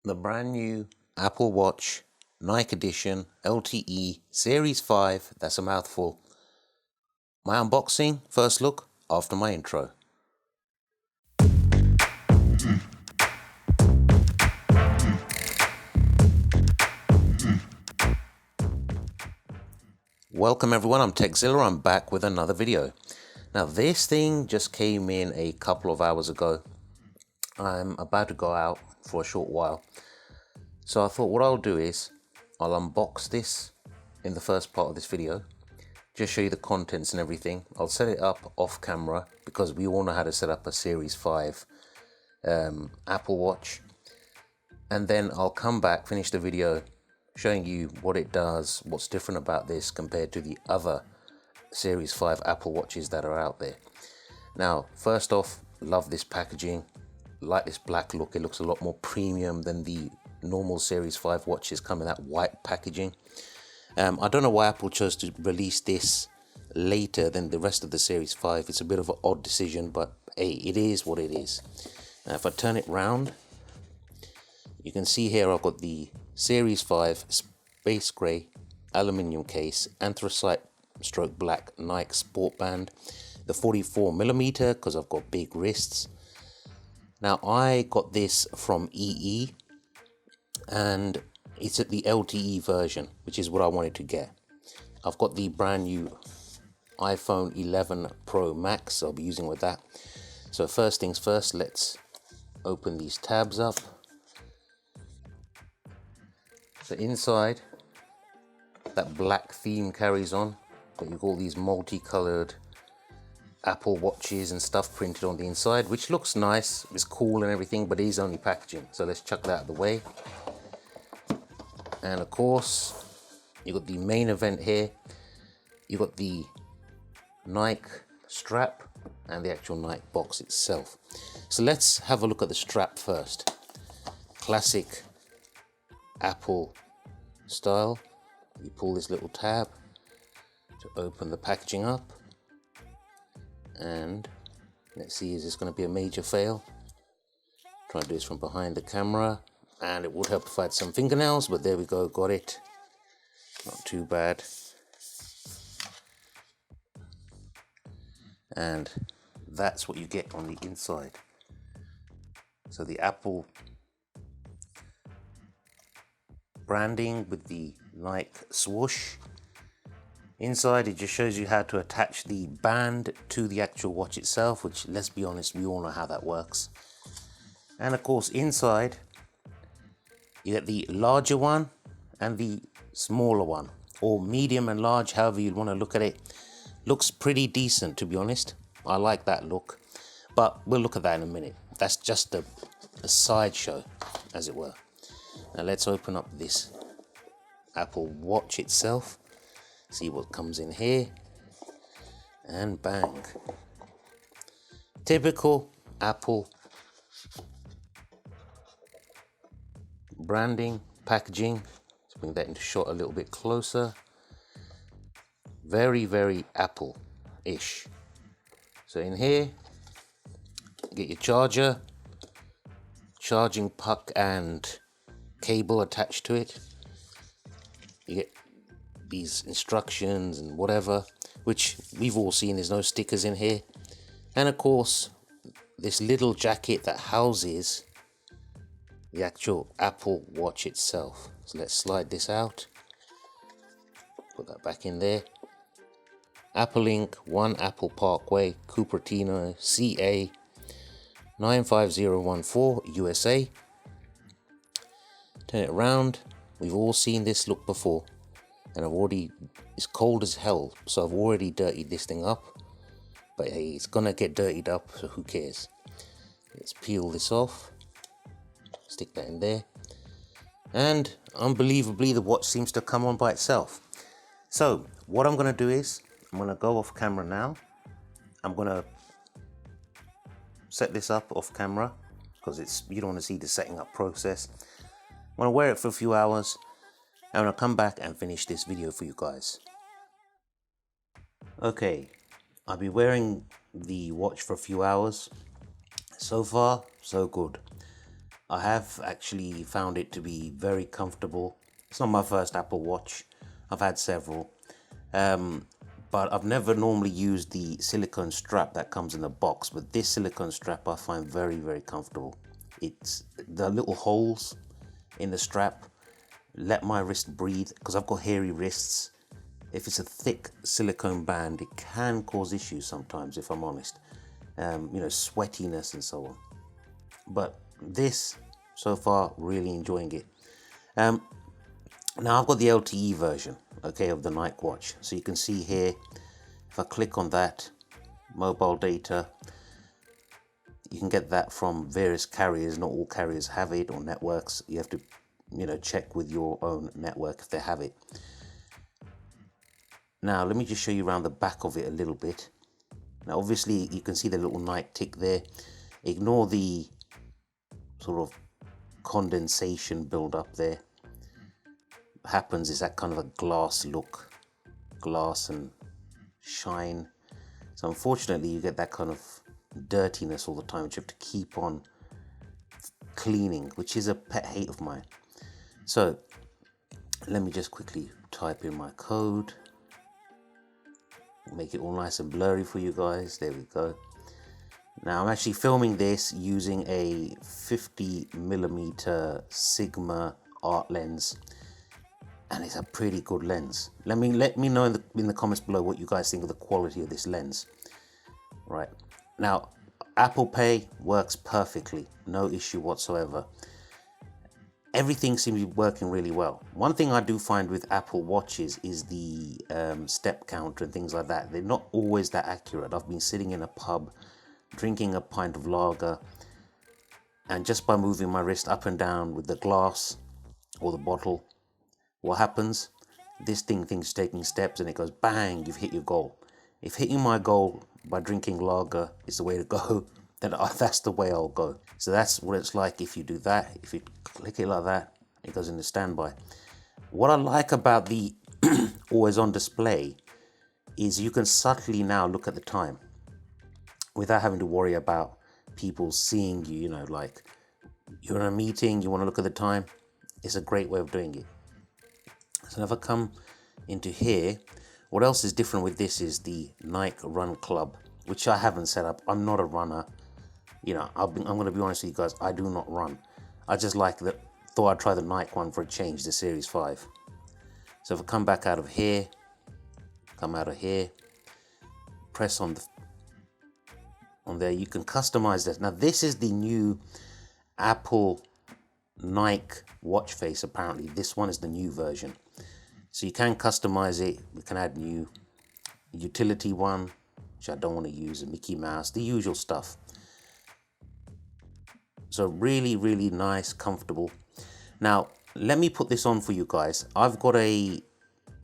the brand new Apple Watch Nike Edition LTE Series 5, that's a mouthful. My unboxing, first look, after my intro. Welcome everyone, I'm Zilla. I'm back with another video. Now this thing just came in a couple of hours ago. I'm about to go out for a short while. So I thought what I'll do is I'll unbox this in the first part of this video. Just show you the contents and everything. I'll set it up off camera because we all know how to set up a Series 5 Apple Watch. And then I'll come back, finish the video, showing you what it does, what's different about this compared to the other Series 5 Apple Watches that are out there. Now, first off, love this packaging. Like this black look, it looks a lot more premium than the normal Series 5 watches come in that white packaging. I don't know why Apple chose to release this later than the rest of the Series 5. It's a bit of an odd decision, but hey, it is what it is. Now, if I turn it round, you can see here I've got the Series 5 space grey aluminium case, anthracite stroke black Nike sport band, the 44mm because I've got big wrists. Now I got this from EE and it's at the LTE version, which is what I wanted to get. I've got the brand new iPhone 11 Pro Max, so I'll be using with that. So first things first, let's open these tabs up. So inside, that black theme carries on, but you've got all these multicolored Apple Watches and stuff printed on the inside, which looks nice, it's cool and everything, but it is only packaging. So let's chuck that out of the way. And of course, you've got the main event here. You've got the Nike strap and the actual Nike box itself. So let's have a look at the strap first. Classic Apple style. You pull this little tab to open the packaging up. And let's see, is this going to be a major fail? Try to do this from behind the camera, and it would help if I had some fingernails, but there we go, got it. Not too bad. And that's what you get on the inside. So the Apple branding with the Nike swoosh. Inside it just shows you how to attach the band to the actual watch itself, which, let's be honest, we all know how that works. And of course inside you get the larger one and the smaller one, or medium and large, however you want to look at it. Looks pretty decent, to be honest. I like that look, but we'll look at that in a minute. That's just a sideshow, as it were. Now let's open up this Apple Watch itself. See what comes in here, and bang. Typical Apple branding, packaging. Let's bring that into shot a little bit closer. Very, very Apple-ish. So in here, you get your charger, charging puck and cable attached to it. You get these instructions and whatever, which we've all seen. There's no stickers in here. And of course, this little jacket that houses the actual Apple Watch itself. So let's slide this out, put that back in there. Apple Inc. 1 Apple Parkway, Cupertino, CA 95014, USA. Turn it around. We've all seen this look before. And it's cold as hell, so I've already dirtied this thing up. But hey, it's gonna get dirtied up, so who cares? Let's peel this off. Stick that in there. And unbelievably, the watch seems to come on by itself. So what I'm gonna do is, I'm gonna go off camera now. I'm gonna set this up off camera, because you don't wanna see the setting up process. I'm gonna wear it for a few hours. I'm gonna come back and finish this video for you guys. Okay, I'll be wearing the watch for a few hours. So far, so good. I have actually found it to be very comfortable. It's not my first Apple Watch. I've had several. But I've never normally used the silicone strap that comes in the box, but this silicone strap I find very, very comfortable. It's the little holes in the strap let my wrist breathe, because I've got hairy wrists. If it's a thick silicone band, it can cause issues sometimes, if I'm honest. You know, sweatiness and so on. But this, so far, really enjoying it. Now I've got the LTE version, okay, of the Nike watch. So you can see here, if I click on that, mobile data, you can get that from various carriers. Not all carriers have it, or networks. You have to, you know, check with your own network if they have it. Now let me just show you around the back of it a little bit. Now obviously you can see the little Nike tick there. Ignore the sort of condensation build up there. What happens is that kind of a glass look, glass and shine. So unfortunately you get that kind of dirtiness all the time, which you have to keep on cleaning, which is a pet hate of mine. So let me just quickly type in my code, make it all nice and blurry for you guys. There we go. Now I'm actually filming this using a 50mm Sigma art lens, and it's a pretty good lens. Let me know in the comments below what you guys think of the quality of this lens. Right, now Apple Pay works perfectly, no issue whatsoever. Everything seems to be working really well. One thing I do find with Apple Watches is the step counter and things like that. They're not always that accurate. I've been sitting in a pub drinking a pint of lager, and just by moving my wrist up and down with the glass or the bottle, what happens? This thing thinks taking steps, and it goes bang, you've hit your goal. If hitting my goal by drinking lager is the way to go, then that's the way I'll go. So that's what it's like if you do that. If you click it like that, it goes into standby. What I like about the always on display is you can subtly now look at the time without having to worry about people seeing you, you know, like you're in a meeting, you want to look at the time. It's a great way of doing it. So if I come into here, what else is different with this is the Nike Run Club, which I haven't set up. I'm not a runner. You know, I'm going to be honest with you guys, I do not run. I just like that, thought I'd try the Nike one for a change, the Series 5. So if I come back out of here, come out of here, press on there, you can customize this. Now this is the new Apple Nike watch face, apparently. This one is the new version. So you can customize it. We can add new utility one, which I don't want to use, a Mickey Mouse, the usual stuff. So really, really nice, comfortable. Now, let me put this on for you guys. I've got I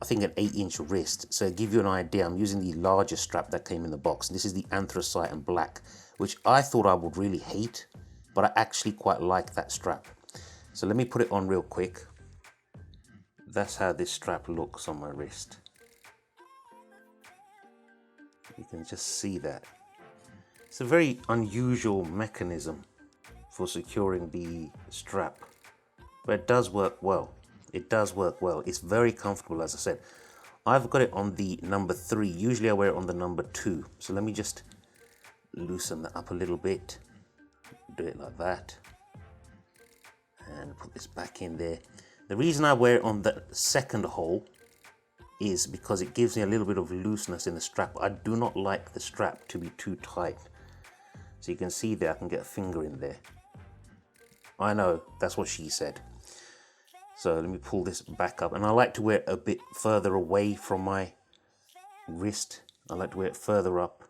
think an 8-inch wrist. So to give you an idea, I'm using the larger strap that came in the box. This is the anthracite and black, which I thought I would really hate, but I actually quite like that strap. So let me put it on real quick. That's how this strap looks on my wrist. You can just see that. It's a very unusual mechanism for securing the strap, but it does work well. It does work well. It's very comfortable, as I said. I've got it on the number 3. Usually I wear it on the number 2. So let me just loosen that up a little bit. Do it like that. And put this back in there. The reason I wear it on the second hole is because it gives me a little bit of looseness in the strap. I do not like the strap to be too tight. So you can see there, I can get a finger in there. I know, that's what she said. So let me pull this back up, and I like to wear it a bit further away from my wrist. I like to wear it further up.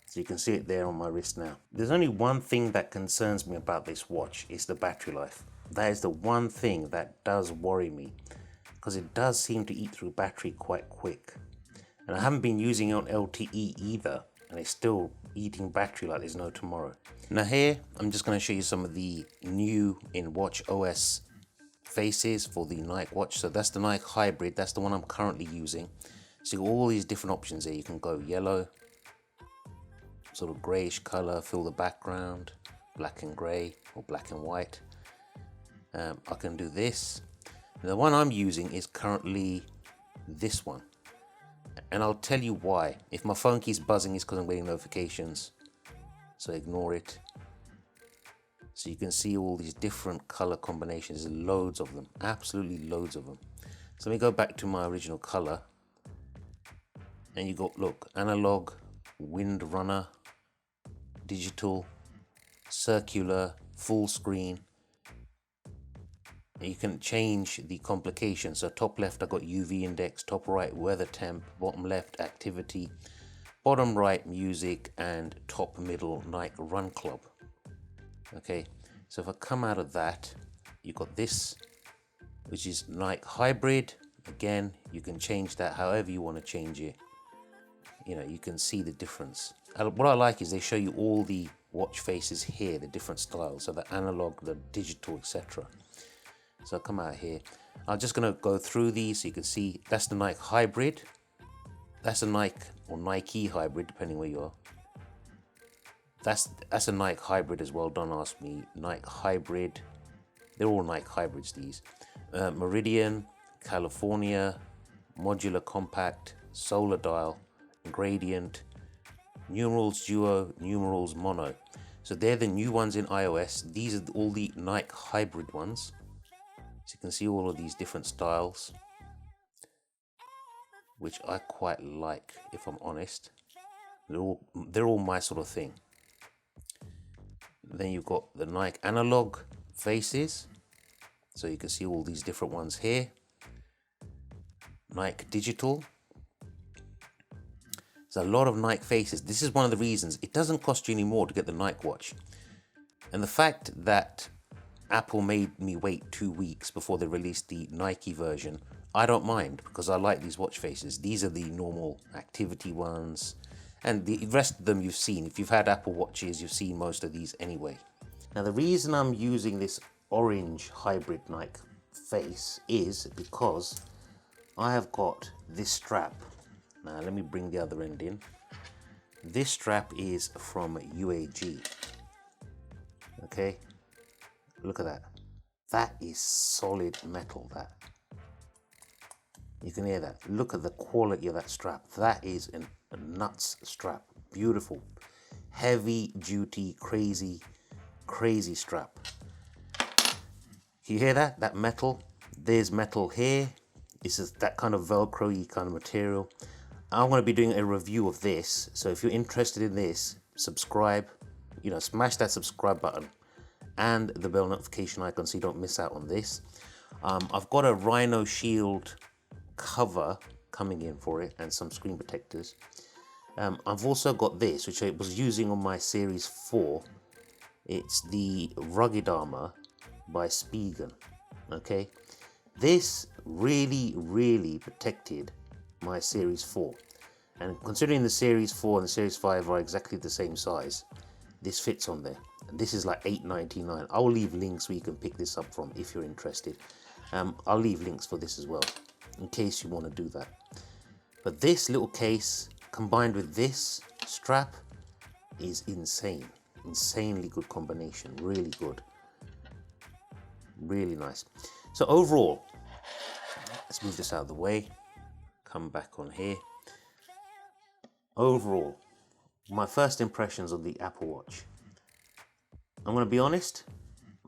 So you can see it there on my wrist now. There's only one thing that concerns me about this watch, is the battery life. That is the one thing that does worry me, because it does seem to eat through battery quite quick. And I haven't been using it on LTE either, and it's still eating battery like there's no tomorrow. Now here, I'm just going to show you some of the new in watch OS faces for the Nike watch. So that's the Nike Hybrid, that's the one I'm currently using. So you got all these different options here. You can go yellow, sort of grayish color, fill the background, black and grey or black and white. I can do this. The one I'm using is currently this one, and I'll tell you why. If my phone keeps buzzing, it's because I'm getting notifications, so ignore it. So you can see all these different color combinations. There's loads of them, absolutely loads of them. So let me go back to my original color, and you got, look, analog, wind runner, digital, circular, full screen. And you can change the complication. So top left I got UV index, top right weather temp, bottom left activity, bottom right music, and top middle Nike Run Club. Okay, so if I come out of that, you got this, which is Nike Hybrid. Again, you can change that however you want to change it. You know, you can see the difference. What I like is they show you all the watch faces here, the different styles, so the analog, the digital, etc. So I'll come out here. I'm just going to go through these so you can see that's the Nike Hybrid. That's a Nike or Nike Hybrid, depending where you are. That's a Nike Hybrid as well, don't ask me. Nike Hybrid, they're all Nike Hybrids, these. Meridian, California, Modular Compact, Solar Dial, Gradient, Numerals Duo, Numerals Mono. So they're the new ones in iOS. These are all the Nike Hybrid ones. So you can see all of these different styles, which I quite like, if I'm honest. They're all my sort of thing. Then you've got the Nike analog faces. So you can see all these different ones here. Nike digital. There's a lot of Nike faces. This is one of the reasons it doesn't cost you any more to get the Nike watch. And the fact that Apple made me wait 2 weeks before they released the Nike version, I don't mind, because I like these watch faces. These are the normal activity ones, and the rest of them you've seen. If you've had Apple Watches, you've seen most of these anyway. Now the reason I'm using this orange hybrid Nike face is because I have got this strap. Now let me bring the other end in. This strap is from UAG. Okay, look at that. That is solid metal, that. You can hear that. Look at the quality of that strap. That is a nuts strap. Beautiful. Heavy duty, crazy strap. You hear that? That metal. There's metal here. This is that kind of Velcro-y kind of material. I'm going to be doing a review of this. So if you're interested in this, subscribe. You know, smash that subscribe button and the bell notification icon so you don't miss out on this. I've got a Rhino Shield cover coming in for it and some screen protectors. I've also got this, which I was using on my Series 4. It's the Rugged Armor by SPIGEN. Okay, this really protected my Series 4, and considering the Series 4 and the Series 5 are exactly the same size, this fits on there. This is like $8.99. I'll leave links where you can pick this up from if you're interested. I'll leave links for this as well in case you want to do that. But this little case combined with this strap is insane. Insanely good combination. Really good. Really nice. So overall, let's move this out of the way. Come back on here. Overall, my first impressions of the Apple Watch. I'm going to be honest,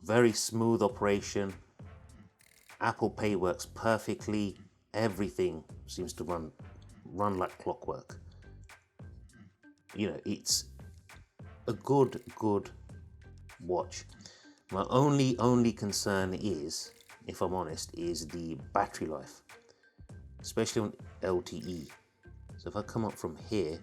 very smooth operation. Apple Pay works perfectly. Everything seems to run like clockwork. You know, it's a good watch. My only concern is, if I'm honest, is the battery life, especially on LTE. So if I come up from here,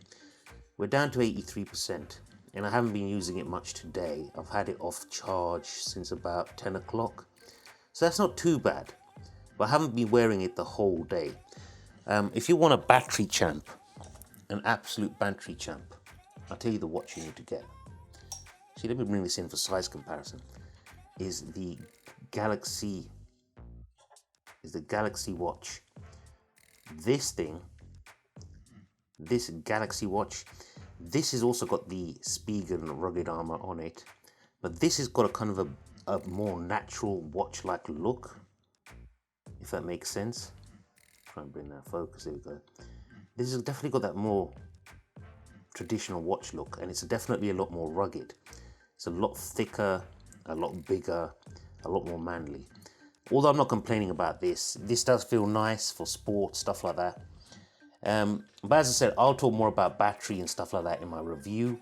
we're down to 83%, and I haven't been using it much today. I've had it off charge since about 10 o'clock. So that's not too bad, but I haven't been wearing it the whole day. If you want a battery champ, an absolute battery champ, I'll tell you the watch you need to get. See, let me bring this in for size comparison. Is the Galaxy Watch. This Galaxy Watch, this has also got the SPIGEN Rugged Armor on it, but this has got a kind of a more natural watch-like look, if that makes sense. Try and bring that focus. Here we go. This has definitely got that more traditional watch look, and it's definitely a lot more rugged. It's a lot thicker, a lot bigger, a lot more manly. Although I'm not complaining about this. This does feel nice for sport, stuff like that. But as I said, I'll talk more about battery and stuff like that in my review.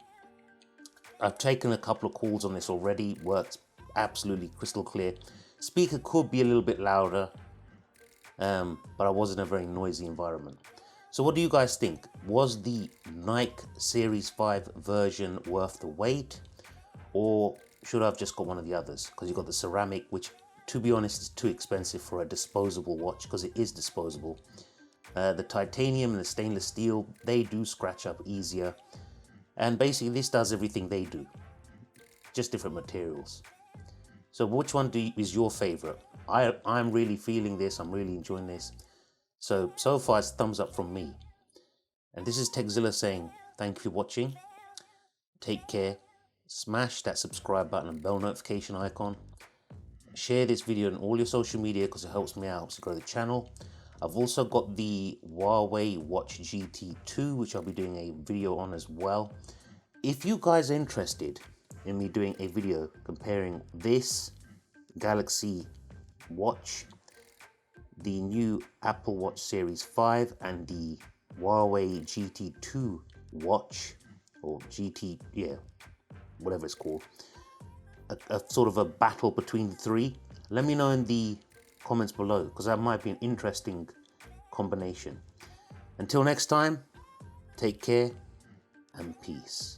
I've taken a couple of calls on this already. Works absolutely crystal clear. Speaker could be a little bit louder, but I was in a very noisy environment. So what do you guys think? Was the Nike Series 5 version worth the wait? Or should I have just got one of the others? Because you've got the ceramic, which to be honest is too expensive for a disposable watch, because it is disposable. The titanium and the stainless steel, they do scratch up easier. And basically this does everything they do, just different materials. So which one is your favorite? I'm really feeling this, I'm really enjoying this. So far it's thumbs up from me. And this is Zilla saying, thank you for watching. Take care. Smash that subscribe button and bell notification icon. Share this video on all your social media because it helps me out to grow the channel. I've also got the Huawei Watch GT2, which I'll be doing a video on as well. If you guys are interested in me doing a video comparing this Galaxy watch, the new Apple Watch Series 5 and the Huawei GT2 watch, or GT, yeah, whatever it's called, a sort of a battle between the three, let me know in the comments below, because that might be an interesting combination. Until next time, take care and peace.